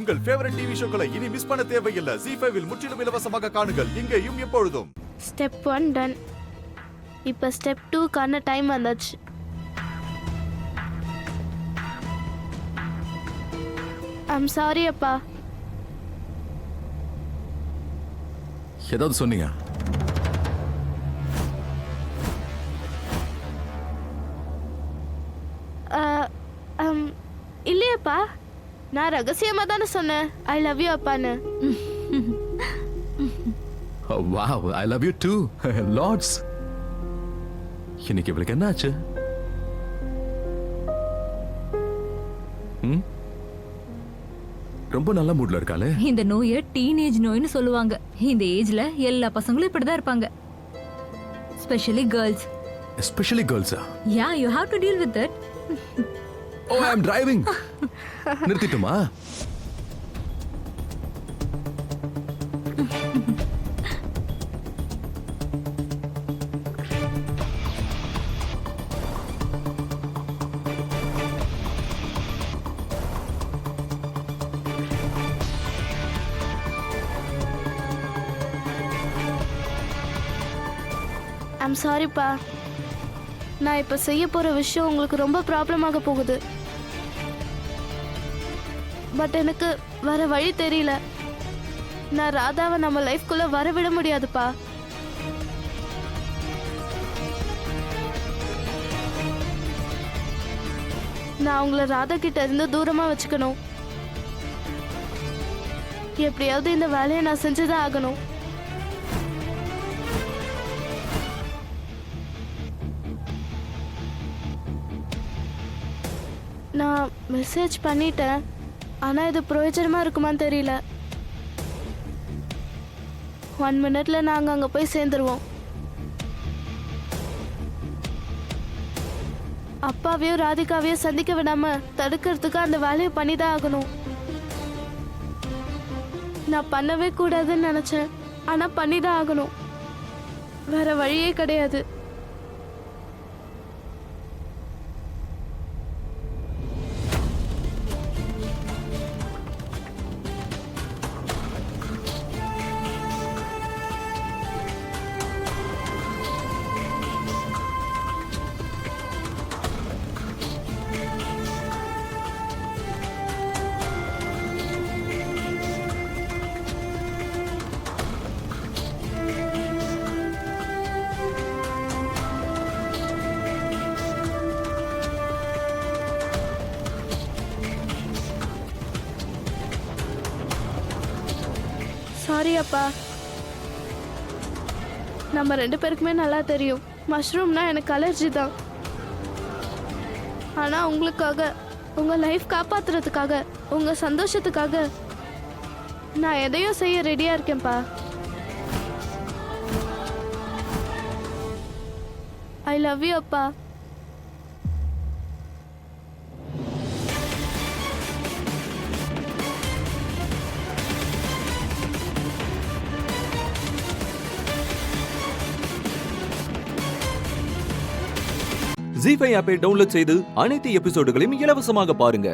உங்கள் favourite TV ஷோக்களை இனி miss பண்ண தேவையில்லை. ZEE5 இல் முற்றிலும் இலவசமாக காணுங்கள், இங்கேயும் எப்பொழுதும். Step 1 done. இப்போ ஸ்டெப் 2க்கான டைம் வந்தாச்சு. ஐம் சாரி அப்பா. ஏதாவது சொன்னீங்க? இல்லையப்பா, நான் ரகசியமா தானே சொன்னேன் ஐ லவ் யூ அப்பான்னு. Wow, I love you too. Lords, இன்னைக்கு இவளுக்கு என்ன ஆச்சு? ரொம்ப நல்ல மூட்ல இருக்காளே. இந்த நோயை டீனேஜ் நோய்னு சொல்லுவாங்க. இந்த ஏஜ்ல எல்லா பசங்களும் இப்படிதான் இருப்பாங்க, ஸ்பெஷலி கேர்ள்ஸ். எஸ்பெஷலி கேர்ள்ஸா? Yeah, you have to deal with that. Oh, I am driving. நிறுத்திட்டுமா? ஐம் சாரிப்பா. நான் இப்போ செய்ய போகிற விஷயம் உங்களுக்கு ரொம்ப ப்ராப்ளமாக போகுது. பட் எனக்கு வர வழி தெரியல. நான் ராதாவை நம்ம லைஃப்குள்ளே வரவிட முடியாதுப்பா. நான் அவங்கள ராதா கிட்ட இருந்து தூரமாக வச்சுக்கணும். எப்படியாவது இந்த வேலையை நான் செஞ்சுதான் ஆகணும். நான் மெசேஜ் பண்ணிட்டேன், ஆனால் இது பிரயோஜனமாக இருக்குமான்னு தெரியல. 1 மினிட்ல நாங்கள் அங்கே போய் சேர்ந்துருவோம். அப்பாவையும் ராதிகாவையும் சந்திக்க விடாம தடுக்கிறதுக்கு அந்த வேலையை பண்ணி தான் ஆகணும். நான் பண்ணவே கூடாதுன்னு நினச்சேன், ஆனால் பண்ணி தான் ஆகணும். வேற வழியே கிடையாது. சாரி அப்பா. நம்ம 2 பேருக்குமே நல்லா தெரியும் மஷ்ரூம்னா எனக்கு அலர்ஜி தான். ஆனால் உங்களுக்காக, உங்கள் லைஃப் காப்பாற்றுறதுக்காக, உங்கள் சந்தோஷத்துக்காக நான் எதையும் செய்ய ரெடியாக இருக்கேன்ப்பா. ஐ லவ் யூ அப்பா. ZEE5 ஆப்பை டவுன்லோட் செய்து அனைத்து எபிசோடுகளையும் இலவசமாக பாருங்க.